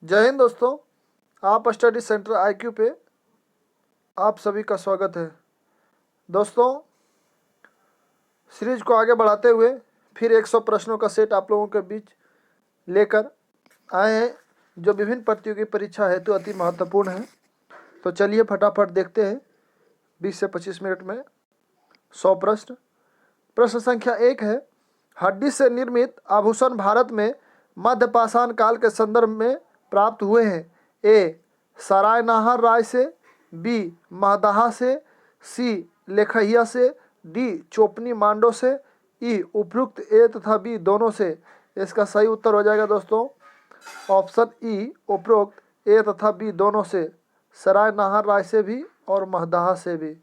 जय हिंद दोस्तों। आप स्टडी सेंटर आईक्यू पे आप सभी का स्वागत है। दोस्तों, सीरीज को आगे बढ़ाते हुए फिर 100 प्रश्नों का सेट आप लोगों के बीच लेकर आए हैं, जो विभिन्न प्रतियोगी परीक्षा हेतु अति महत्वपूर्ण है। तो चलिए फटाफट देखते हैं 20 से 25 मिनट में 100 प्रश्न। प्रश्न संख्या 1 है, हड्डी से निर्मित आभूषण भारत में मध्य पाषाण काल के संदर्भ में प्राप्त हुए हैं। ए सरायनाहर राय से, बी महदाहा से, सी लेखहिया से, डी चोपनी मांडो से, ई उपयुक्त ए तथा बी दोनों से। इसका सही उत्तर हो जाएगा दोस्तों ऑप्शन ई उपरोक्त ए तथा बी दोनों से, सरायनाहर राय से भी और महदाहा से भी।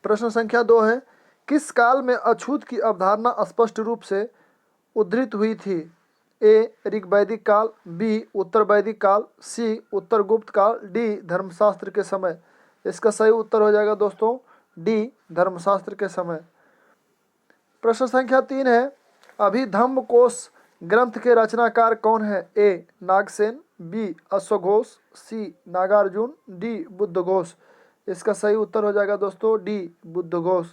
प्रश्न संख्या 2 है, किस काल में अछूत की अवधारणा स्पष्ट रूप से उद्धृत हुई थी। ए ऋग्वैदिक काल, बी उत्तर वैदिक काल, सी उत्तर गुप्त काल, डी धर्मशास्त्र के समय। इसका सही उत्तर हो जाएगा दोस्तों डी धर्मशास्त्र के समय। प्रश्न संख्या 3 है, अभिधम्म कोश ग्रंथ के रचनाकार कौन है। ए नागसेन, बी अश्वघोष, सी नागार्जुन, डी बुद्धघोष। इसका सही उत्तर हो जाएगा दोस्तों डी बुद्धघोष।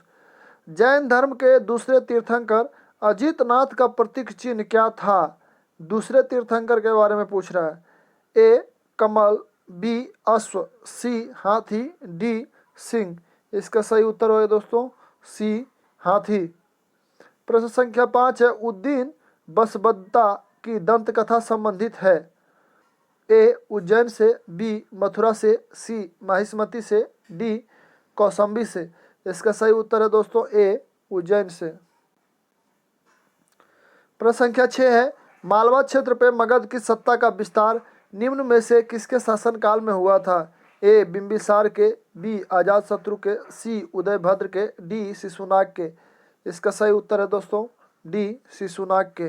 जैन धर्म के दूसरे तीर्थंकर अजितनाथ का प्रतीक चिन्ह क्या था। दूसरे तीर्थंकर के बारे में पूछ रहा है। ए कमल, बी अश्व, सी हाथी, डी सिंह। इसका सही उत्तर होगा दोस्तों सी हाथी। प्रश्न संख्या 5 है, उद्दीन बसवद्दा की दंत कथा संबंधित है। ए उज्जैन से, बी मथुरा से, सी महिष्मति से, डी कौसंबी से। इसका सही उत्तर है दोस्तों ए उज्जैन से। प्रश्न संख्या 6 है, मालवा क्षेत्र पे मगध की सत्ता का विस्तार निम्न में से किसके शासनकाल में हुआ था। ए बिंबिसार के, बी अजातशत्रु के, सी उदयभद्र के, डी शिशुनाग के। इसका सही उत्तर है दोस्तों डी शिशुनाग के।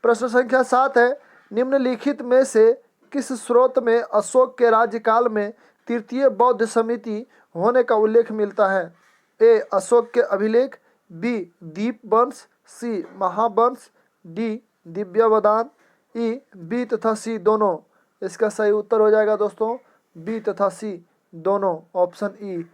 प्रश्न संख्या 7 है, निम्नलिखित में से किस स्रोत में अशोक के राज्यकाल में तृतीय बौद्ध समिति होने का उल्लेख मिलता है। ए अशोक के अभिलेख, बी दीपवंश, सी महावंश, डी दिव्यवदान, ई बी तथा सी दोनों। इसका सही उत्तर हो जाएगा दोस्तों बी तथा सी दोनों, ऑप्शन ई।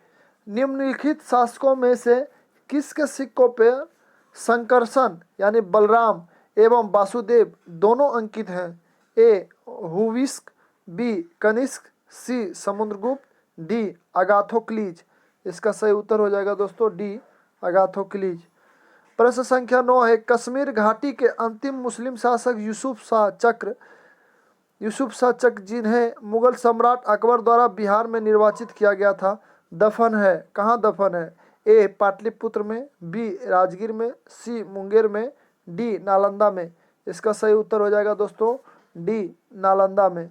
निम्नलिखित शासकों में से किसके सिक्कों पर संकर्षण यानी बलराम एवं वासुदेव दोनों अंकित हैं। ए हुविस्क, बी कनिष्क, सी समुद्रगुप्त, डी अगाथोक्लीज। इसका सही उत्तर हो जाएगा दोस्तों डी अगाथोक्लीज। प्रश्न संख्या 9 है, कश्मीर घाटी के अंतिम मुस्लिम शासक यूसुफ शाह चक जिन्हें मुगल सम्राट अकबर द्वारा बिहार में निर्वाचित किया गया था, दफन है कहाँ दफन है। ए पाटलिपुत्र में, बी राजगीर में, सी मुंगेर में, डी नालंदा में। इसका सही उत्तर हो जाएगा दोस्तों डी नालंदा में।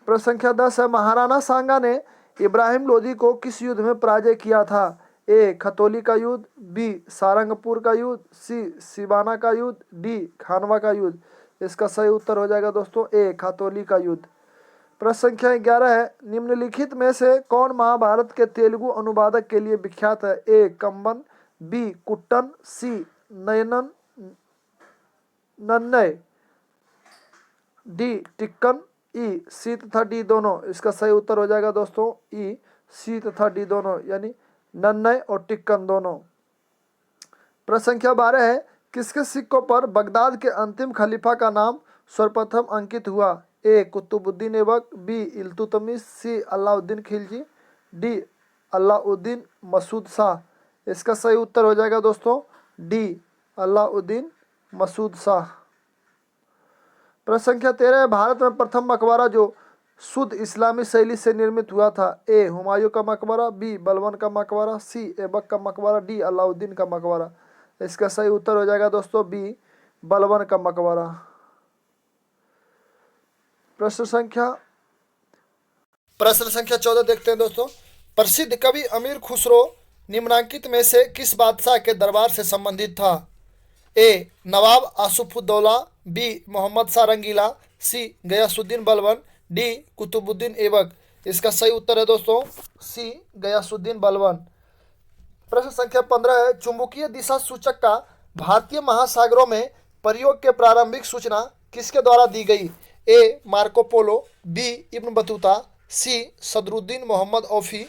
प्रश्न संख्या 10 है, महाराणा सांगा ने इब्राहिम लोदी को किस युद्ध में पराजय किया था। ए खतौली का युद्ध, बी सारंगपुर का युद्ध, सी सिवाना का युद्ध, डी खानवा का युद्ध। इसका सही उत्तर हो जाएगा दोस्तों ए खतौली का युद्ध। प्रश्न संख्या 11 है, निम्नलिखित में से कौन महाभारत के तेलुगु अनुवादक के लिए विख्यात है। ए कंबन, बी कुट्टन, सी नन्नय, डी टिक्कन, ई सी तथा डी दोनों। इसका सही उत्तर हो जाएगा दोस्तों ई सी तथा डी दोनों, यानी नन्नय और टिक्कन दोनों। प्रश्न संख्या 12 है, किसके सिक्कों पर बगदाद के अंतिम खलीफा का नाम सर्वप्रथम अंकित हुआ। ए कुतुबुद्दीन ऐबक, बी इल्तुतमिश, सी अलाउद्दीन खिलजी, डी अलाउद्दीन मसूद शाह। इसका सही उत्तर हो जाएगा दोस्तों डी अलाउद्दीन मसूद शाह। प्रश्न संख्या 13 है, भारत में प्रथम मकबरा जो शुद्ध इस्लामी शैली से निर्मित हुआ था। ए हुमायूं का मकबरा, बी बलबन का मकबरा, सी ऐबक का मकबरा, डी अलाउद्दीन का मकबरा। इसका सही उत्तर हो जाएगा दोस्तों बी बलबन का मकबरा। प्रश्न संख्या 14 देखते हैं दोस्तों, प्रसिद्ध कवि अमीर खुसरो निम्नांकित में से किस बादशाह के दरबार से संबंधित था। ए नवाब आसुफुद्दौला, बी मोहम्मद शाह रंगीला, सी गयासुद्दीन बलबन, डी कुतुबुद्दीन ऐबक। इसका सही उत्तर है दोस्तों सी गयासुद्दीन बलबन। प्रश्न संख्या 15 है, चुंबकीय दिशा सूचक का भारतीय महासागरों में प्रयोग के प्रारंभिक सूचना किसके द्वारा दी गई। A Marco Polo, B Ibn Battuta, C Sadruddin Mohammad Aufi,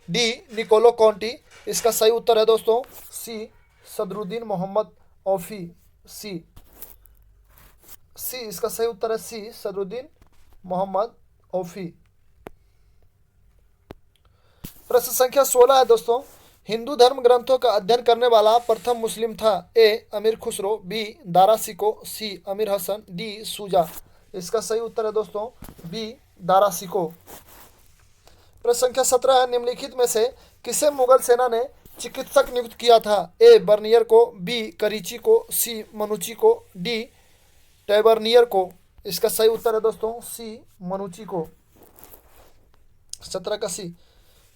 D Niccolo Conti. इसका सही उत्तर है दोस्तों सी सदरुद्दीन मोहम्मद औफी। सी सी इसका सही उत्तर है सी सदरुद्दीन मोहम्मद औफी। प्रश्न संख्या 16 है दोस्तों, हिंदू धर्म ग्रंथों का अध्ययन करने वाला प्रथम मुस्लिम था। ए अमीर खुसरो, बी दारा सिको, सी अमीर हसन, डी सूजा। इसका सही उत्तर है दोस्तों बी दारा सिको। प्रश्न संख्या 17 है, निम्नलिखित में से किसे मुगल सेना ने चिकित्सक नियुक्त किया था। ए बर्नियर को, बी करीची को, सी मनुची को, डी टैबर्नियर को। इसका सही उत्तर है दोस्तों सी मनुची को। 17 का सी।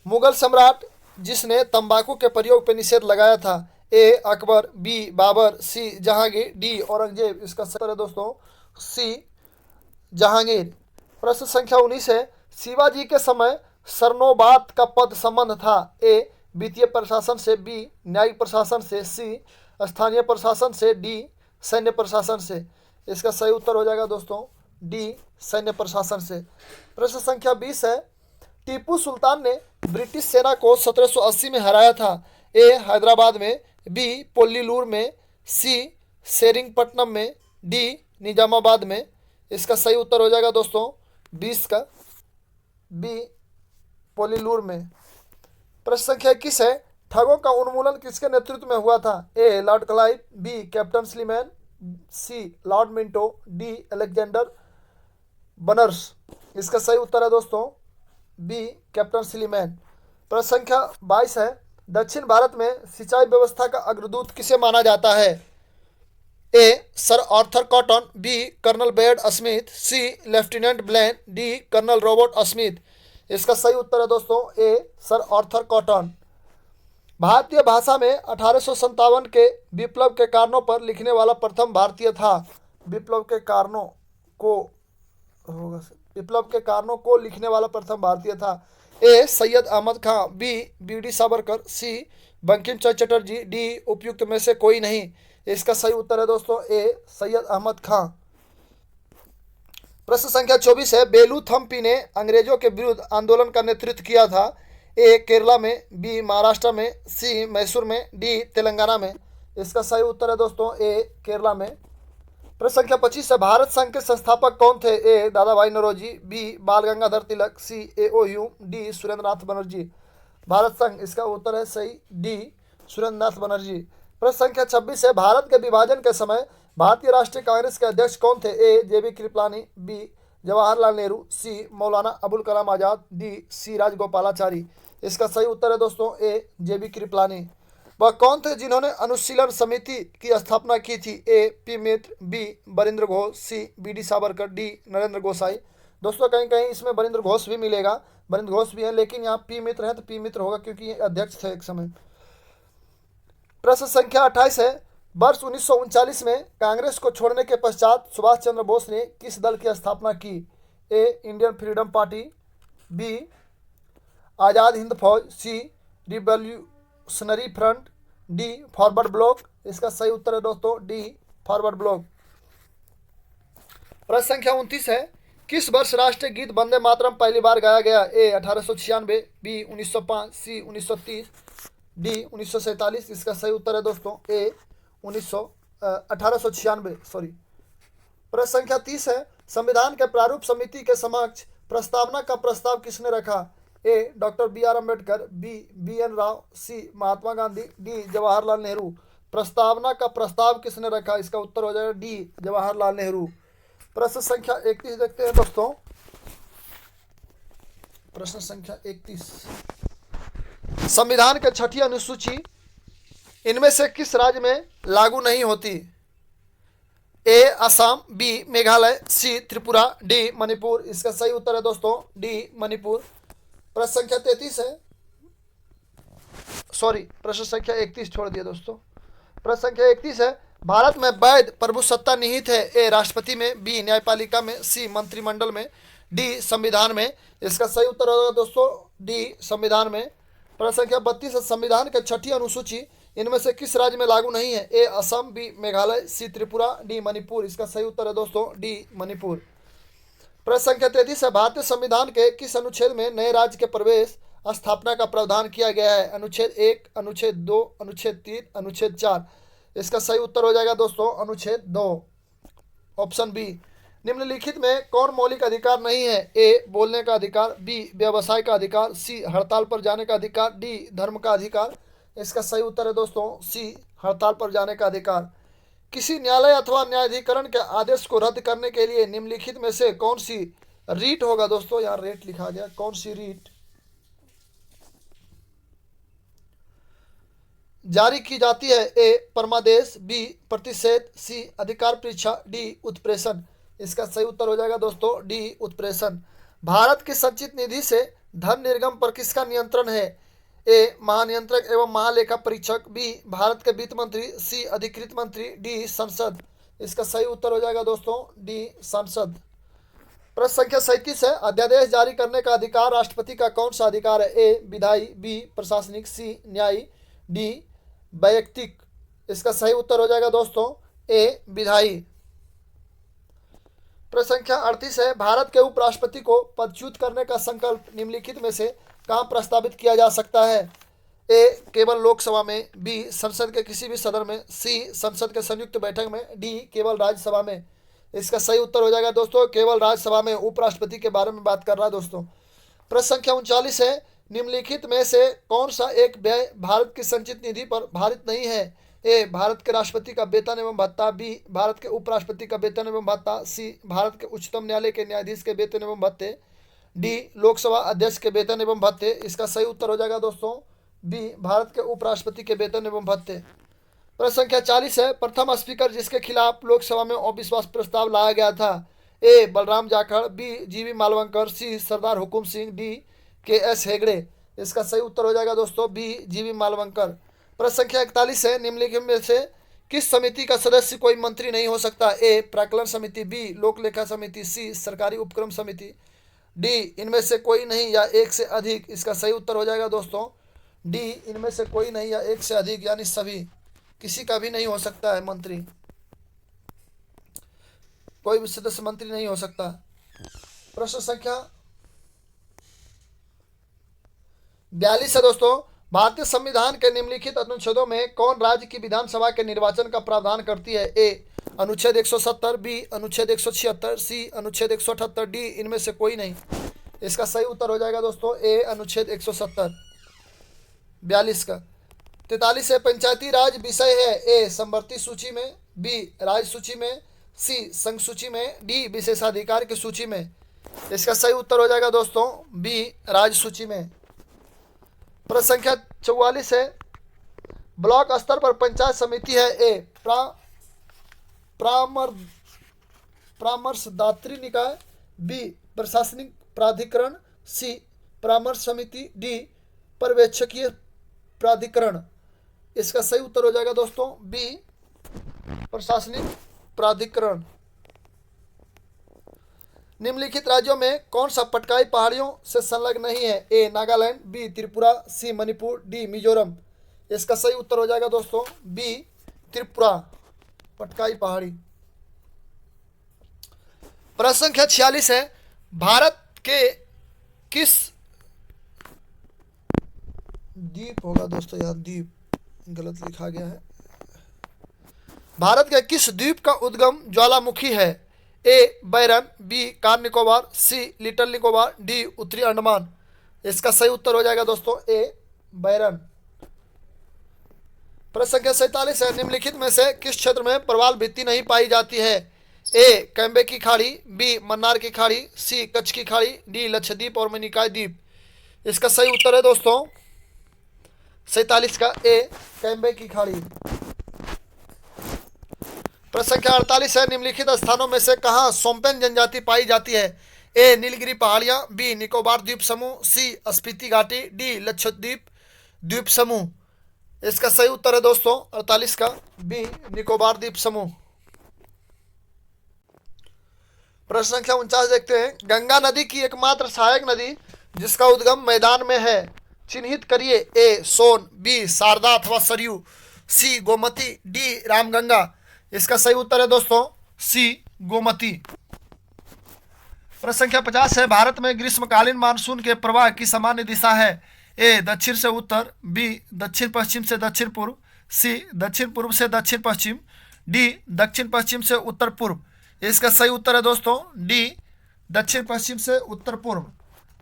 मुगल सम्राट जिसने तंबाकू के प्रयोग पर निषेध लगाया था। ए अकबर, बी बाबर, सी जहांगीर, डी औरंगजेब। इसका सही उत्तर है दोस्तों सी जहांगीर। प्रश्न संख्या 19 है, शिवाजी के समय सरनोबात का पद संबंध था। ए वित्तीय प्रशासन से, बी न्यायिक प्रशासन से, सी स्थानीय प्रशासन से, डी सैन्य प्रशासन से। इसका सही उत्तर हो जाएगा दोस्तों डी सैन्य प्रशासन से। प्रश्न संख्या 20 है, टीपू सुल्तान ने ब्रिटिश सेना को 1780 में हराया था। ए हैदराबाद में, बी पोल्लीलूर में, सी सेरिंगपट्टनम में, डी निजामाबाद में। इसका सही उत्तर हो जाएगा दोस्तों 20 का बी पोल्लीलूर में। प्रश्न संख्या 21 है, ठगों का उन्मूलन किसके नेतृत्व में हुआ था। A Lord Clive, B Captain Sleeman, C Lord Minto, D Alexander Burnes. इसका सही उत्तर है दोस्तों बी कैप्टन स्लीमैन। प्रश्न संख्या 22 है, दक्षिण भारत में सिंचाई व्यवस्था का अग्रदूत किसे माना जाता है। A Sir Arthur Cotton, B Colonel Baird Smith, C Lieutenant Blane, D Colonel Robert Smith. इसका सही उत्तर है दोस्तों ए सर आर्थर कॉटन। भारतीय भाषा में 1857 के विप्लव के कारणों पर लिखने वाला प्रथम भारतीय था। विप्लव के कारणों को लिखने वाला प्रथम भारतीय था। ए सैयद अहमद खां, बी डी सावरकर, सी बंकिम चंद्र चटर्जी, डी उपयुक्त में से कोई नहीं। इसका सही उत्तर है दोस्तों ए सैयद अहमद खां। प्रश्न संख्या 24 है, बेलू थम्पी ने अंग्रेजों के विरुद्ध आंदोलन का नेतृत्व किया था। ए केरला में, बी महाराष्ट्र में, सी मैसूर में, डी तेलंगाना में। इसका सही उत्तर है दोस्तों ए केरला में। प्रश्न संख्या 25 है, भारत संघ के संस्थापक कौन थे। ए दादा भाई Naoroji, B Bal Gangadhar Tilak, C AO. Hume, D Surendranath Banerjee. Bharat Sangh इसका उत्तर है सही डी सुरेंद्रनाथ बनर्जी। प्रश्न संख्या 26 है, भारत के विभाजन के समय भारतीय राष्ट्रीय कांग्रेस के अध्यक्ष कौन थे। ए जे.बी. कृपलानी, बी जवाहरलाल नेहरू, सी मौलाना अबुल कलाम आजाद, डी सी राजगोपालाचारी। इसका सही उत्तर है दोस्तों ए जे.बी. कृपलानी। वह कौन थे जिन्होंने अनुशीलन समिति की स्थापना की थी। A P Mitra, B Barindra Ghosh, C B D Savarkar, D Narendra Gosain. दोस्तों कहीं कहीं इसमें बरिंद्र घोष भी मिलेगा, बरिंद्र घोष भी है, लेकिन यहाँ पी मित्र है तो पी मित्र होगा क्योंकि ये अध्यक्ष थे एक समय। प्रश्न संख्या 28 है, वर्ष 1939 में कांग्रेस को छोड़ने के पश्चात सुभाष चंद्र बोस ने किस दल की स्थापना की। A Indian Freedom Party, B Azad Hind Fauj, C Revolutionary Front, D Forward Bloc. इसका सही उत्तर है दोस्तों डी फॉरवर्ड ब्लॉक। प्रश्न संख्या 29 है, किस वर्ष राष्ट्रीय गीत वंदे मातरम पहली बार गाया गया। ए 1896, बी 1905, सी 1930, डी 1947। इसका सही उत्तर है दोस्तों ए 1896 सॉरी। प्रश्न संख्या 30 है, संविधान के प्रारूप समिति के समक्ष प्रस्तावना का प्रस्ताव किसने रखा। A doctor B R Ambedkar, B N Rao, C Mahatma Gandhi, D Jawaharlal Nehru. प्रस्तावना का प्रस्ताव किसने रखा। इसका उत्तर हो जाएगा डी जवाहरलाल नेहरू। प्रश्न संख्या 31 देखते हैं दोस्तों। प्रश्न संख्या 31, संविधान के छठी अनुसूची इनमें से किस राज्य में लागू नहीं होती। ए असम, बी मेघालय, सी त्रिपुरा, डी मणिपुर। इसका सही उत्तर है दोस्तों डी मणिपुर। प्रश्न संख्या 33 है, सॉरी प्रश्न संख्या 31 छोड़ दिया दोस्तों। प्रश्न संख्या 31 है, भारत में वैध प्रभुसत्ता निहित है। ए राष्ट्रपति में, बी न्यायपालिका में, सी मंत्रिमंडल में, डी संविधान में। इसका सही उत्तर होगा दोस्तों डी संविधान में। प्रश्न संख्या 32 है, संविधान के छठी अनुसूची इनमें से किस राज्य में लागू नहीं है। ए असम, बी मेघालय, सी त्रिपुरा, डी मणिपुर। इसका सही उत्तर है दोस्तों डी मणिपुर। प्रश्न संख्या 33 है, भारतीय संविधान के किस अनुच्छेद में नए राज्य के प्रवेश स्थापना का प्रावधान किया गया है? अनुच्छेद 1, अनुच्छेद 2, अनुच्छेद 3, अनुच्छेद 4। इसका सही उत्तर हो जाएगा दोस्तों अनुच्छेद 2, ऑप्शन बी। निम्नलिखित में कौन मौलिक अधिकार नहीं है? ए बोलने का अधिकार, बी व्यवसाय का अधिकार, सी हड़ताल पर जाने का अधिकार, डी धर्म का अधिकार। इसका सही उत्तर है दोस्तों सी हड़ताल पर जाने का अधिकार। किसी न्यायालय अथवा न्यायाधिकरण के आदेश को रद्द करने के लिए निम्नलिखित में से कौन सी रीट होगा? दोस्तों यहाँ रेट लिखा गया, कौन सी रीट जारी की जाती है? ए परमादेश, बी प्रतिषेध, सी अधिकार परीक्षा, डी उत्प्रेषण। इसका सही उत्तर हो जाएगा दोस्तों डी उत्प्रेषण। भारत की संचित निधि से धन निर्गम पर किसका नियंत्रण है? ए महानियंत्रक एवं महालेखा परीक्षक, बी भारत के वित्त मंत्री, सी अधिकृत मंत्री, डी संसद। इसका सही उत्तर हो जाएगा दोस्तों डी संसद। प्रश्न संख्या 37 है, अध्यादेश जारी करने का अधिकार राष्ट्रपति का कौन सा अधिकार है? ए विधायी, बी प्रशासनिक, सी न्यायी, डी वैयक्तिक। इसका सही उत्तर हो जाएगा दोस्तों ए विधायी। प्रश्न संख्या 38 है, भारत के उपराष्ट्रपति को पदच्युत करने का संकल्प निम्नलिखित में से कहाँ प्रस्तावित किया जा सकता है? ए केवल लोकसभा में, बी संसद के किसी भी सदन में, सी संसद के संयुक्त बैठक में, डी केवल राज्यसभा में। इसका सही उत्तर हो जाएगा दोस्तों केवल राज्यसभा में। उपराष्ट्रपति के बारे में बात कर रहा है दोस्तों। प्रश्न संख्या 39 है, निम्नलिखित में से कौन सा एक व्यय भारत की संचित निधि पर भारित नहीं है? ए भारत के राष्ट्रपति का वेतन एवं भत्ता, बी भारत के उपराष्ट्रपति का वेतन एवं भत्ता, सी भारत के उच्चतम न्यायालय के न्यायाधीश के वेतन एवं भत्ते, डी लोकसभा अध्यक्ष के वेतन एवं भत्ते। इसका सही उत्तर हो जाएगा दोस्तों बी भारत के उपराष्ट्रपति के वेतन एवं भत्ते। प्रश्न संख्या 40 है, प्रथम स्पीकर जिसके खिलाफ लोकसभा में अविश्वास प्रस्ताव लाया गया था? ए बलराम जाखड़, बी जीवी मालवंकर, सी सरदार हुकुम सिंह, डी के एस हेगड़े। इसका सही उत्तर हो जाएगा दोस्तों बी जीवी मालवंकर। प्रश्न संख्या 41 है, निम्नलिखित में से किस समिति का सदस्य कोई मंत्री नहीं हो सकता? ए प्राक्कलन समिति, बी लोक लेखा समिति, सी सरकारी उपक्रम समिति, डी इनमें से कोई नहीं या एक से अधिक। इसका सही उत्तर हो जाएगा दोस्तों डी इनमें से कोई नहीं या एक से अधिक, यानी सभी, किसी का भी नहीं हो सकता है मंत्री, कोई भी सदस्य मंत्री नहीं हो सकता। प्रश्न संख्या 42 है दोस्तों, भारतीय संविधान के निम्नलिखित अनुच्छेदों में कौन राज्य की विधानसभा के निर्वाचन का प्रावधान करती है? ए अनुच्छेद 170, बी अनुच्छेद 176, सी अनुच्छेद 178, डी इनमें से कोई नहीं। इसका सही उत्तर हो जाएगा दोस्तों ए अनुच्छेद 170। 42 का 43 है, पंचायती राज विषय है? ए संवर्ती सूची में, बी राज्य सूची में, सी संघ सूची में, डी विशेषाधिकार की सूची में। इसका सही उत्तर हो जाएगा दोस्तों बी राज्य सूची में। प्रश्न संख्या 44 है, ब्लॉक स्तर पर पंचायत समिति है? ए परामर्शदात्री निकाय, बी प्रशासनिक प्राधिकरण, सी परामर्श समिति, डी पर्यवेक्षकीय प्राधिकरण। इसका सही उत्तर हो जाएगा दोस्तों बी प्रशासनिक प्राधिकरण। निम्नलिखित राज्यों में कौन सा पटकाई पहाड़ियों से संलग्न नहीं है? ए नागालैंड, बी त्रिपुरा, सी मणिपुर, डी मिजोरम। इसका सही उत्तर हो जाएगा दोस्तों बी त्रिपुरा, पटकाई पहाड़ी। प्रश्न संख्या 46 है, भारत के किस द्वीप होगा दोस्तों, यहाँ द्वीप गलत लिखा गया है। भारत के किस द्वीप का उद्गम ज्वालामुखी है? ए बैरन, बी कार निकोबार, सी लिटिल निकोबार, डी उत्तरी अंडमान। इसका सही उत्तर हो जाएगा दोस्तों ए बैरन। प्रश्न संख्या 47 है, निम्नलिखित में से किस क्षेत्र में प्रवाल भित्ति नहीं पाई जाती है? ए कैम्बे की खाड़ी, बी मन्नार की खाड़ी, सी कच्छ की खाड़ी, डी लक्षद्वीप और मनिकाय द्वीप। इसका सही उत्तर है दोस्तों 47 का ए कैम्बे की खाड़ी। प्रश्न संख्या 48 है, निम्नलिखित स्थानों में से कहाँ सोम्पेन जनजाति पाई जाती है? ए नीलगिरी पहाड़ियाँ, बी निकोबार द्वीप समूह, सी स्पीति घाटी, डी लक्षद्वीप द्वीप समूह। इसका सही उत्तर है दोस्तों 48 का बी निकोबार द्वीप समूह। प्रश्न संख्या 49 देखते हैं, गंगा नदी की एकमात्र सहायक नदी जिसका उद्गम मैदान में है चिन्हित करिए। ए सोन, बी शारदा अथवा सरयू, सी गोमती, डी रामगंगा। इसका सही उत्तर है दोस्तों सी गोमती। प्रश्न संख्या 50 है, भारत में ग्रीष्मकालीन मानसून के प्रवाह की सामान्य दिशा है। ए दक्षिण से उत्तर, बी दक्षिण पश्चिम से दक्षिण पूर्व, सी दक्षिण पूर्व से दक्षिण पश्चिम, डी दक्षिण पश्चिम से उत्तर पूर्व। इसका सही उत्तर है दोस्तों डी दक्षिण पश्चिम से उत्तर पूर्व।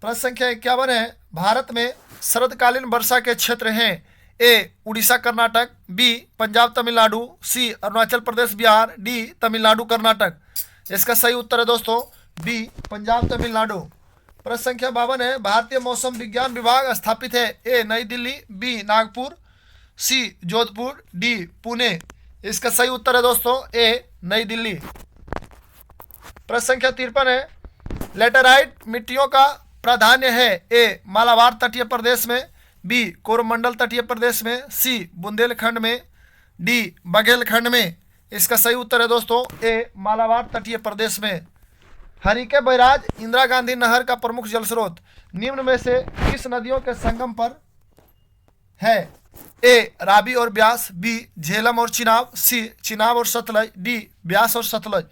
प्रश्न संख्या 51 है, भारत में शरदकालीन वर्षा के क्षेत्र हैं। ए उड़ीसा कर्नाटक, बी पंजाब तमिलनाडु, सी अरुणाचल प्रदेश बिहार, डी तमिलनाडु कर्नाटक। इसका सही उत्तर है दोस्तों बी पंजाब तमिलनाडु। प्रश्न संख्या 52 है, भारतीय मौसम विज्ञान विभाग स्थापित है। ए नई दिल्ली, बी नागपुर, सी जोधपुर, डी पुणे। इसका सही उत्तर है दोस्तों ए नई दिल्ली। प्रश्न संख्या 53 है, लेटेराइट मिट्टियों का प्राधान्य है। ए मालाबार तटीय प्रदेश में, बी कोरमंडल तटीय प्रदेश में, सी बुंदेलखंड में, डी बघेलखंड में। इसका सही उत्तर है दोस्तों ए मालाबार तटीय प्रदेश में। हरिके बैराज इंदिरा गांधी नहर का प्रमुख जल स्रोत निम्न में से किस नदियों के संगम पर है। ए रावी और ब्यास, बी झेलम और चिनाब, सी चिनाब और सतलज, डी ब्यास और सतलज।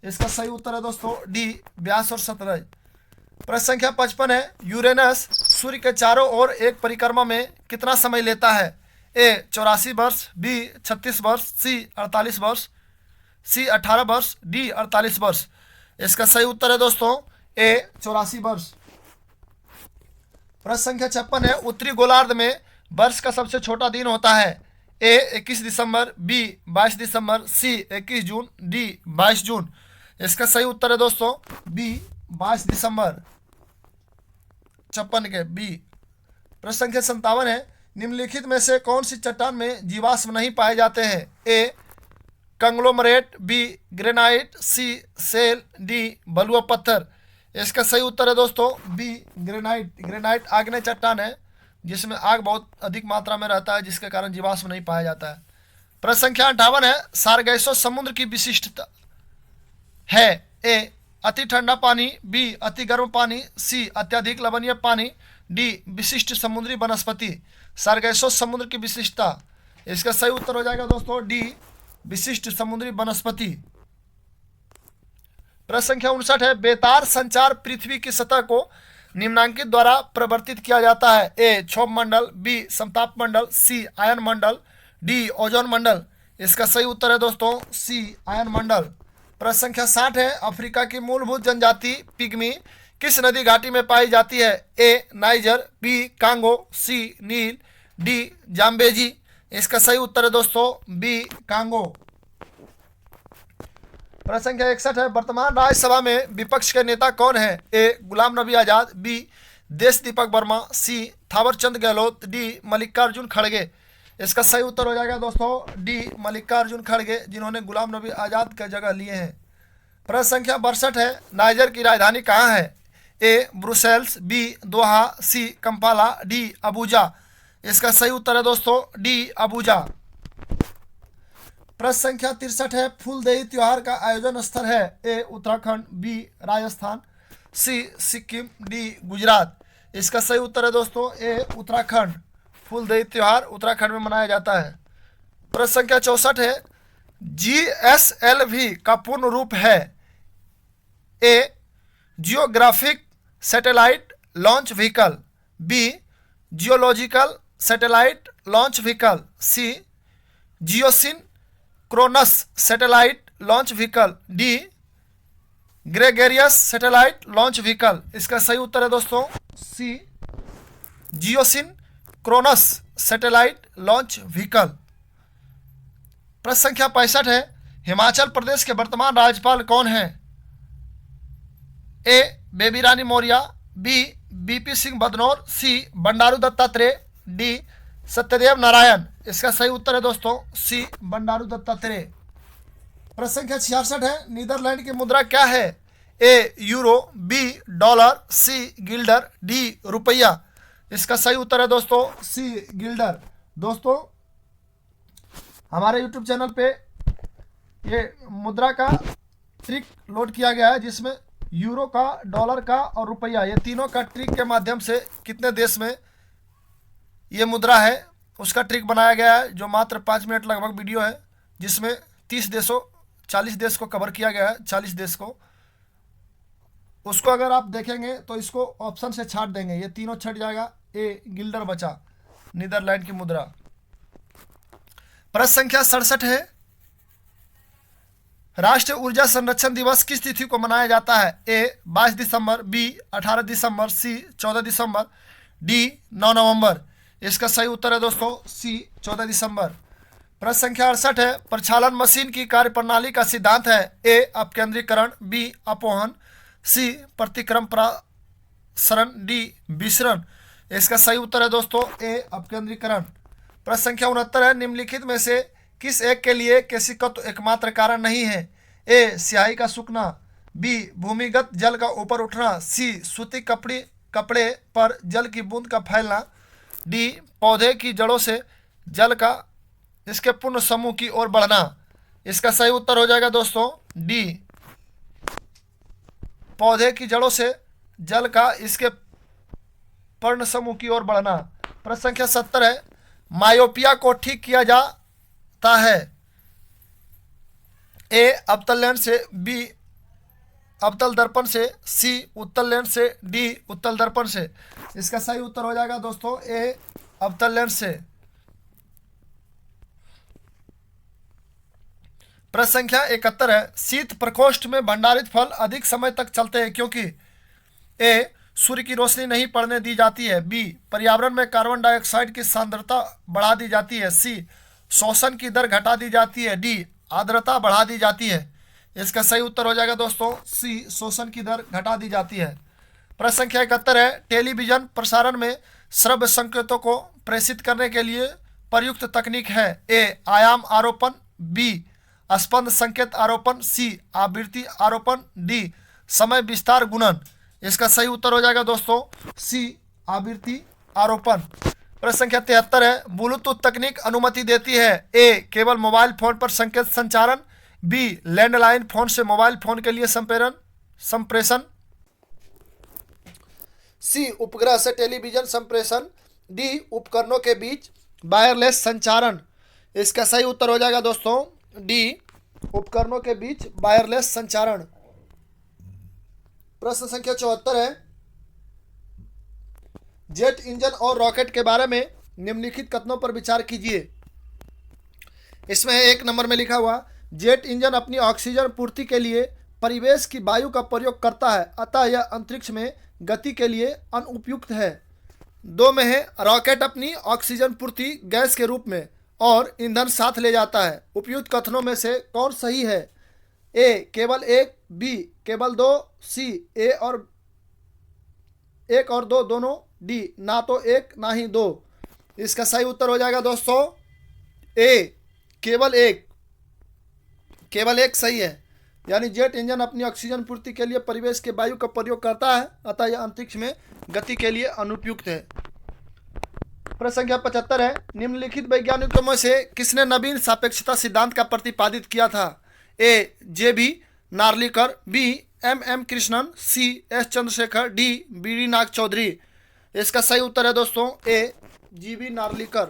इसका सही उत्तर है दोस्तों डी ब्यास और सतलज। प्रश्न संख्या 55 है, यूरेनस सूर्य के चारों ओर एक परिक्रमा में कितना समय लेता है। ए 84 वर्ष, बी 36 वर्ष, सी 48 वर्ष, सी 18 वर्ष, डी 48 वर्ष। इसका सही उत्तर है दोस्तों ए 84 वर्ष। प्रश्न संख्या 56 है, उत्तरी गोलार्ध में वर्ष का सबसे छोटा दिन होता है। ए 21 दिसंबर, बी 22 दिसंबर, सी 21 जून, डी 22 जून। इसका सही उत्तर है दोस्तों बी 22 दिसंबर। 56 के बी। प्रश्न संख्या 57 है, निम्नलिखित में से कौन सी चट्टान में जीवाश्म नहीं पाए जाते हैं। ए कंग्लोमरेट, बी ग्रेनाइट, सी सेल, डी बलुआ पत्थर। इसका सही उत्तर है दोस्तों बी ग्रेनाइट। ग्रेनाइट आग्नेय चट्टान है जिसमें आग बहुत अधिक मात्रा में रहता है, जिसके कारण जीवाश्म नहीं पाया जाता है। प्रश्न संख्या 58 है, सारगैसो समुद्र की विशिष्टता है। ए अति ठंडा पानी, बी अति गर्म पानी, सी अत्यधिक लवणीय पानी, डी विशिष्ट समुद्री वनस्पति। सारगैसो समुद्र की विशिष्टता, इसका सही उत्तर हो जाएगा दोस्तों डी विशिष्ट समुद्री वनस्पति। प्रश्न संख्या 59 है, बेतार संचार पृथ्वी की सतह को निम्नांकित द्वारा प्रवर्तित किया जाता है। ए क्षोभ मंडल, बी समताप मंडल, सी आयन मंडल, डी ओजोन मंडल। इसका सही उत्तर है दोस्तों सी आयन मंडल। प्रश्न संख्या 60 है, अफ्रीका की मूलभूत जनजाति पिग्मी किस नदी घाटी में पाई जाती है। ए नाइजर, बी कांगो, सी नील, डी जाम्बेजी। इसका सही उत्तर है दोस्तों बी कांगो। प्रश्न संख्या 61 है, वर्तमान राज्यसभा में विपक्ष के नेता कौन है। ए गुलाम नबी आजाद, बी देश दीपक वर्मा, सी थावरचंद गहलोत, डी मल्लिकार्जुन खड़गे। इसका सही उत्तर हो जाएगा दोस्तों डी मल्लिकार्जुन खड़गे, जिन्होंने गुलाम नबी आजाद की जगह लिए हैं। प्रश्न संख्या 62 है, नाइजर की राजधानी कहाँ है। ए ब्रुसेल्स, बी दोहा, सी कंपाला, डी अबूजा। इसका सही उत्तर है दोस्तों डी अबूजा। प्रश्न संख्या 63 है, फूलदेई त्योहार का आयोजन स्थल है। ए उत्तराखंड, बी राजस्थान, सी सिक्किम, डी गुजरात। इसका सही उत्तर है दोस्तों ए उत्तराखंड। फूलदेई त्योहार उत्तराखंड में मनाया जाता है। प्रश्न संख्या 64 है, GSLV का पूर्ण रूप है। A geographic satellite launch vehicle, B geological satellite launch vehicle, C geosynchronous satellite launch vehicle, D gregarious satellite launch vehicle. इसका सही उत्तर है दोस्तों C geosynchronous satellite launch vehicle. प्रश्न संख्या 65 है, हिमाचल प्रदेश के वर्तमान राज्यपाल कौन हैं। ए बेबी रानी मौर्य, बी बीपी सिंह बदनौर, सी बंडारू दत्तात्रेय, डी सत्यदेव नारायण। इसका सही उत्तर है दोस्तों सी बंडारू दत्तात्रेय। प्रश्न संख्या 66 है, नीदरलैंड की मुद्रा क्या है। ए यूरो, बी डॉलर, सी गिल्डर, डी रुपया। इसका सही उत्तर है दोस्तों सी गिल्डर। दोस्तों हमारे YouTube चैनल पे ये मुद्रा का ट्रिक लोड किया गया है, जिसमें यूरो का, डॉलर का और रुपया, ये तीनों का ट्रिक के माध्यम से कितने देश में ये मुद्रा है उसका ट्रिक बनाया गया है, जो मात्र 5 मिनट लगभग वीडियो है, जिसमें 40 देश को कवर किया गया है, 40 देश को। उसको अगर आप देखेंगे तो इसको ऑप्शन से छाट देंगे, ये तीनों छट जाएगा, ए गिल्डर बचा, नीदरलैंड की मुद्रा। प्रश्न संख्या 67 है, राष्ट्रीय ऊर्जा संरक्षण दिवस किस तिथि को मनाया जाता है? ए 22 दिसंबर, बी 18 दिसंबर, सी 14 दिसंबर, डी 9 नवंबर। इसका सही उत्तर है दोस्तों सी 14 दिसंबर। प्रश्न संख्या 68 है, प्रक्षालन मशीन की कार्यप्रणाली का सिद्धांत है? ए अपकेंद्रीकरण, बी अपवहन, सी प्रतिक्रम प्रसरण, डी विसरण। इसका सही उत्तर है दोस्तों ए अपकेंद्रीकरण। प्रश्न संख्या 69 है, निम्नलिखित में से किस एक के लिए केशिकत्व एकमात्र कारण नहीं है? ए स्याही का सूखना, बी भूमिगत जल का ऊपर उठना, सी सूती कपड़े पर जल की बूंद का फैलना, डी पौधे की जड़ों से जल का इसके पूर्ण समूह की ओर बढ़ना। इसका सही उत्तर हो जाएगा दोस्तों डी पौधे की जड़ों से जल का इसके पूर्ण समूह की ओर बढ़ना। प्रश्न संख्या 70 है, मायोपिया को ठीक किया जाता है? ए अवतल लेंस से, बी अवतल दर्पण से, सी उत्तल लेंस से, डी उत्तल दर्पण से। इसका सही उत्तर हो जाएगा दोस्तों ए अवतल लेंस से। प्रश्न संख्या 71 है, शीत प्रकोष्ठ में भंडारित फल अधिक समय तक चलते हैं क्योंकि? ए सूर्य की रोशनी नहीं पड़ने दी जाती है, बी पर्यावरण में कार्बन डाइऑक्साइड की सांद्रता बढ़ा दी जाती है, सी शोषण की दर घटा दी जाती है, डी आर्द्रता बढ़ा दी जाती है। इसका सही उत्तर हो जाएगा दोस्तों सी शोषण की दर घटा दी जाती है। प्रश्न संख्या 71 है, टेलीविजन प्रसारण में श्रव्य संकेतों को प्रेषित करने के लिए प्रयुक्त तकनीक है? ए आयाम आरोपण, बी स्पंद संकेत आरोपण, सी आवृत्ति आरोपण, डी समय विस्तार गुणन। इसका सही उत्तर हो जाएगा दोस्तों सी आवृत्ति आरोपण। प्रश्न संख्या 73 है, ब्लूटूथ तकनीक अनुमति देती है? ए केवल मोबाइल फोन पर संकेत संचारण, बी लैंडलाइन फोन से मोबाइल फोन के लिए संप्रेषण, सी उपग्रह से टेलीविजन संप्रेषण, डी उपकरणों के बीच वायरलेस संचारण। इसका सही उत्तर हो जाएगा दोस्तों डी उपकरणों के बीच वायरलेस संचारण। प्रश्न संख्या 74 है, जेट इंजन और रॉकेट के बारे में निम्नलिखित कथनों पर विचार कीजिए। इसमें 1 नंबर में लिखा हुआ, जेट इंजन अपनी ऑक्सीजन पूर्ति के लिए परिवेश की वायु का प्रयोग करता है, अतः यह अंतरिक्ष में गति के लिए अनुपयुक्त है। 2 में है, रॉकेट अपनी ऑक्सीजन पूर्ति गैस के रूप में और ईंधन साथ ले जाता है। उपयुक्त कथनों में से कौन सही है? ए केवल 1, बी केवल 2, सी 1 और 2 दोनों, डी ना तो 1 ना ही 2। इसका सही उत्तर हो जाएगा दोस्तों ए केवल 1 सही है, यानी जेट इंजन अपनी ऑक्सीजन पूर्ति के लिए परिवेश के वायु का प्रयोग करता है, अतः यह अंतरिक्ष में गति के लिए अनुपयुक्त है। प्रश्न संख्या 75 है, निम्नलिखित वैज्ञानिकों में से किसने नवीन सापेक्षता सिद्धांत का प्रतिपादित किया था? A JB. Narlikar, B M Krishnan, C S Chandrasekhar, D B Nag Chaudhuri. इसका सही उत्तर है दोस्तों ए जे.बी. नार्लिकर।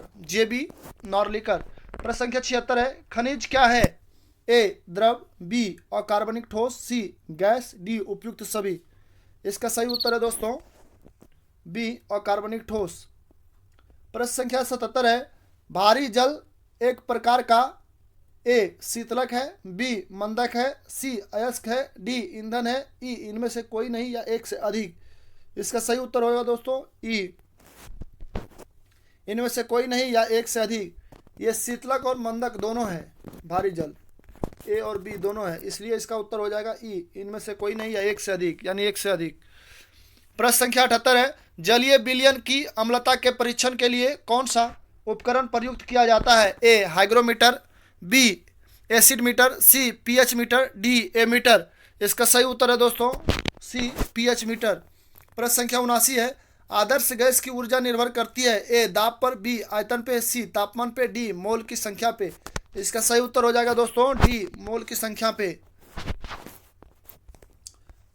प्रश्न संख्या 76 है, खनिज क्या है? ए द्रव, बी अकार्बनिक ठोस, सी गैस, डी उपयुक्त सभी। इसका सही उत्तर है दोस्तों बी अकार्बनिक ठोस। प्रश्न संख्या 77 है, भारी जल एक प्रकार का ए शीतलक है, बी मंदक है, सी अयस्क है, डी ईंधन है, ई इनमें से कोई नहीं या एक से अधिक। इसका सही उत्तर होगा दोस्तों ई इनमें से कोई नहीं या एक से अधिक। ये शीतलक और मंदक दोनों है, भारी जल ए और बी दोनों है, इसलिए इसका उत्तर हो जाएगा ई इनमें से कोई नहीं या एक से अधिक, यानी एक से अधिक। प्रश्न संख्या 78 है, जलीय विलयन की अम्लता के परीक्षण के लिए कौन सा उपकरण प्रयुक्त किया जाता है? ए हाइग्रोमीटर, बी एसिड मीटर, सी पीएच मीटर, डी एमीटर। इसका सही उत्तर है दोस्तों सी पीएच मीटर। प्रश्न संख्या 79 है, आदर्श गैस की ऊर्जा निर्भर करती है? ए दाब पर, बी आयतन पे, सी तापमान पे, डी मोल की संख्या पे। इसका सही उत्तर हो जाएगा दोस्तों डी मोल की संख्या पे।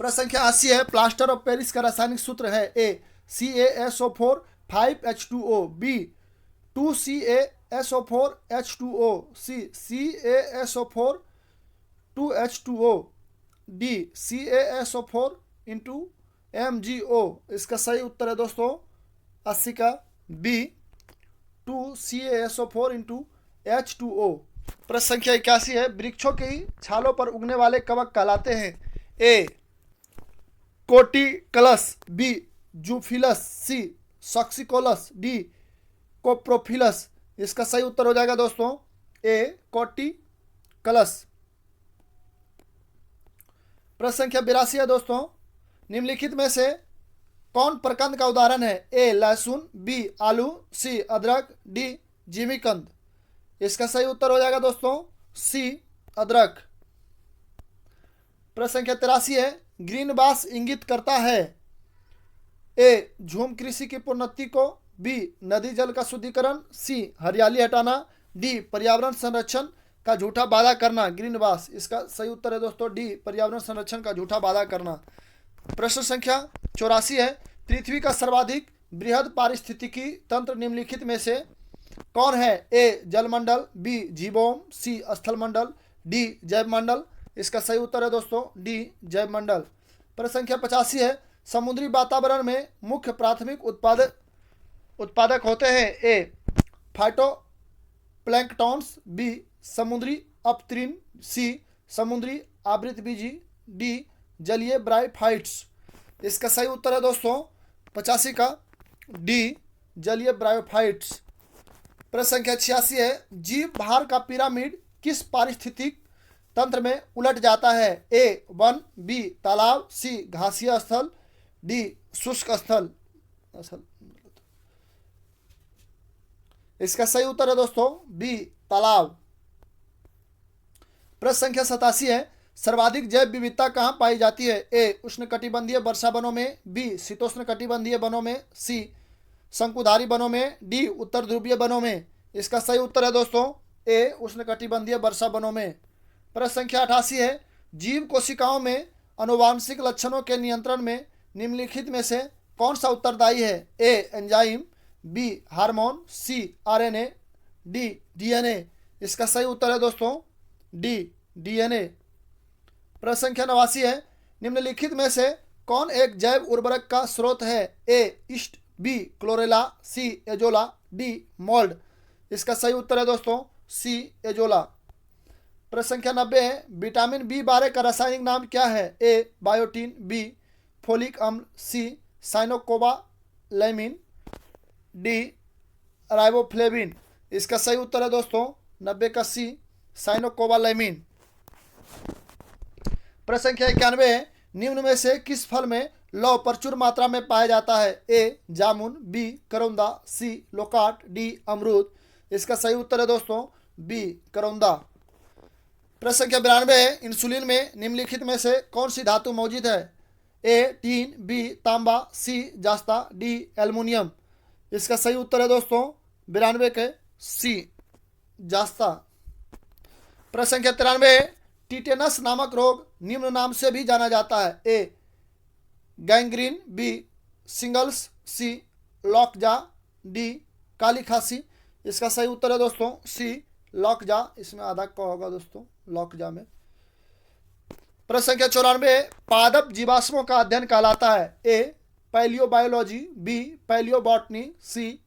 प्रश्न संख्या 80 है, प्लास्टर ऑफ पेरिस का रासायनिक सूत्र है? A CaSO4 5H2O, B 2CaSO4 H2O, C CaSO4 2H2O, D CaSO4 into MgO, इसका सही उत्तर है दोस्तों 80 का बी 2CaSO4 इंटू H2O। प्रश्न संख्या 81 है, वृक्षों की छालों पर उगने वाले कवक कहलाते हैं ए कोटिकलस, बी जूफिलस, सी सॉक्सिकोलस, डी कोप्रोफिलस। इसका सही उत्तर हो जाएगा दोस्तों ए कोटिकलस। प्रश्न संख्या 82 है दोस्तों, निम्नलिखित में से कौन प्रकंद का उदाहरण है? ए लहसुन, बी आलू, सी अदरक, डी जिमीकंद। इसका सही उत्तर हो जाएगा दोस्तों सी अदरक। प्रश्न संख्या 83 है, ग्रीन बास इंगित करता है ए झूम कृषि की प्रोन्नति को, बी नदी जल का शुद्धिकरण, सी हरियाली हटाना, डी पर्यावरण संरक्षण का झूठा वादा करना। ग्रीन बास, इसका सही उत्तर है दोस्तों डी पर्यावरण संरक्षण का झूठा वादा करना। प्रश्न संख्या 84 है, पृथ्वी का सर्वाधिक बृहद पारिस्थितिकी तंत्र निम्नलिखित में से कौन है? ए जलमंडल, बी जीवोम, सी स्थलमंडल, डी जैवमंडल। इसका सही उत्तर है दोस्तों डी जैवमंडल। प्रश्न संख्या 85 है, समुद्री वातावरण में मुख्य प्राथमिक उत्पादक होते हैं ए फाइटोप्लैंक्टॉन्स, बी समुद्री अपतृण, सी समुद्री आवृतबीजी, डी जलीय ब्रायोफाइट्स। इसका सही उत्तर है दोस्तों 85 का डी जलीय ब्रायोफाइट्स। प्रश्न संख्या 86 है, जीव भार का पिरामिड किस पारिस्थितिक तंत्र में उलट जाता है? ए वन, बी तालाब, सी घासीय स्थल, डी शुष्क स्थल। इसका सही उत्तर है दोस्तों बी तालाब। प्रश्न संख्या 87 है, सर्वाधिक जैव विविधता कहाँ पाई जाती है? ए उष्णकटिबंधीय वर्षा वनों में, बी शीतोष्ण कटिबंधीय वनों में, सी शंकुधारी वनों में, डी उत्तर ध्रुवीय वनों में। इसका सही उत्तर है दोस्तों ए उष्णकटिबंधीय वर्षा वनों में। प्रश्न संख्या 88 है, जीव कोशिकाओं में आनुवांशिक लक्षणों के नियंत्रण में निम्नलिखित में से कौन सा उत्तरदायी है? ए एंजाइम, बी हार्मोन, सी RNA, डी DNA। इसका सही उत्तर है दोस्तों डी DNA। प्रश्न संख्या 89 है, निम्नलिखित में से कौन एक जैव उर्वरक का स्रोत है? ए ईस्ट, बी क्लोरेला, सी एजोला, डी मोल्ड। इसका सही उत्तर है दोस्तों सी एजोला। प्रश्न संख्या 90 है, विटामिन B12 का रासायनिक नाम क्या है? ए बायोटीन, बी फोलिक अम्ल, सी साइनोकोबालैमिन, डी राइबोफ्लेविन। इसका सही उत्तर है दोस्तों 90 का सी साइनोकोबालैमिन। प्रश्न संख्या 91 है, निम्न में से किस फल में लौह प्रचुर मात्रा में पाया जाता है? ए जामुन, बी करौंदा, सी लोकाट, डी अमरूद। इसका सही उत्तर है दोस्तों बी करौंदा। प्रश्न संख्या 92 है, इंसुलिन में निम्नलिखित में से कौन सी धातु मौजूद है? ए टीन, बी तांबा, सी जास्ता, डी एल्युमिनियम। इसका सही उत्तर है दोस्तों 92 के सी जास्ता। प्रश्न संख्या 93 है, टिटेनस नामक रोग निम्न नाम से भी जाना जाता है? ए गैंग्रीन, बी सिंगल्स, सी लॉकजा, डी काली खांसी। इसका सही उत्तर है दोस्तों सी लॉकजा। इसमें आधा का होगा दोस्तों लॉकजा में। प्रश्न संख्या 94, पादप जीवाश्मों का अध्ययन कहलाता है? ए पैलियोबायोलॉजी, बी पैलियोबॉटनी, सी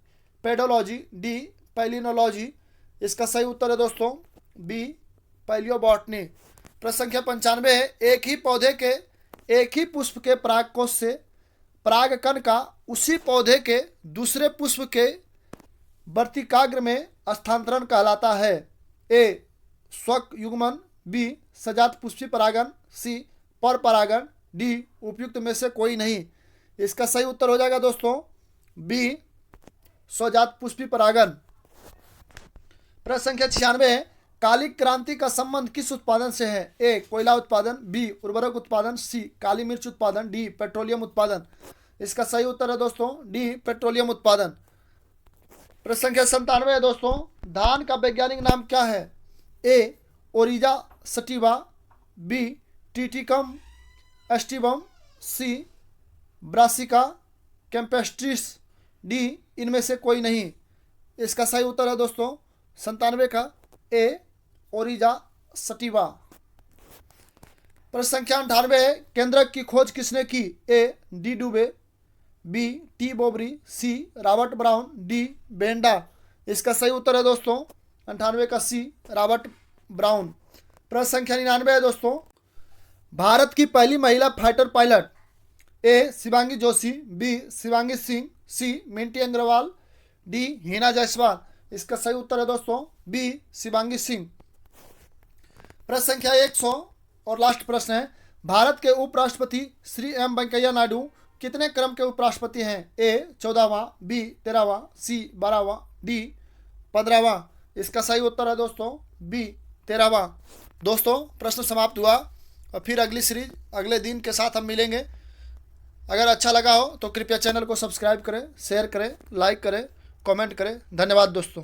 पेडोलॉजी, डी पैलिनोलॉजी। इसका सही उत्तर है दोस्तों बी पैलियोबॉटनी। प्रश्न संख्या 95 है, एक ही पौधे के एक ही पुष्प के परागकोश से परागकण का उसी पौधे के दूसरे पुष्प के वर्तिकाग्र में स्थानांतरण कहलाता है? ए स्वक युग्मन, बी सजात पुष्पी परागण, सी पर परागण, डी उपयुक्त में से कोई नहीं। इसका सही उत्तर हो जाएगा दोस्तों बी स्वजात पुष्पी परागण। प्रश्न संख्या 96 है, काली क्रांति का संबंध किस उत्पादन से है? ए कोयला उत्पादन, बी उर्वरक उत्पादन, सी काली मिर्च उत्पादन, डी पेट्रोलियम उत्पादन। इसका सही उत्तर है दोस्तों डी पेट्रोलियम उत्पादन। प्रश्न संख्या 97 है दोस्तों, धान का वैज्ञानिक नाम क्या है? ए ओरिजा सटिवा, बी टिटिकम एस्टिवम, सी ब्रासिका कैम्पेस्ट्रिस, डी इनमें से कोई नहीं। इसका सही उत्तर है दोस्तों 97 का ए ओरिजा सटिवा। प्रश्न संख्या 98 है, केंद्रक की खोज किसने की? ए डी डुबे, B T Boveri, C Robert Brown, D Benda. इसका सही उत्तर है दोस्तों 98 का सी रॉबर्ट ब्राउन। प्रश्न संख्या 99 है दोस्तों, भारत की पहली महिला फाइटर पायलट? ए शिवांगी जोशी, बी शिवांगी सिंह, सी मिंटी अग्रवाल, डी हिना जायसवाल। इसका सही उत्तर है दोस्तों बी शिवांगी सिंह। प्रश्न संख्या 100 और लास्ट प्रश्न है, भारत के उपराष्ट्रपति श्री एम वेंकैया नायडू कितने क्रम के उपराष्ट्रपति हैं? ए 14वां, बी 13वां, सी 12वां, डी 15वां। इसका सही उत्तर है दोस्तों बी 13वां। दोस्तों प्रश्न समाप्त हुआ और फिर अगली सीरीज अगले दिन के साथ हम मिलेंगे। अगर अच्छा लगा हो तो कृपया चैनल को सब्सक्राइब करें, शेयर करें, लाइक करें, कमेंट करें। धन्यवाद दोस्तों।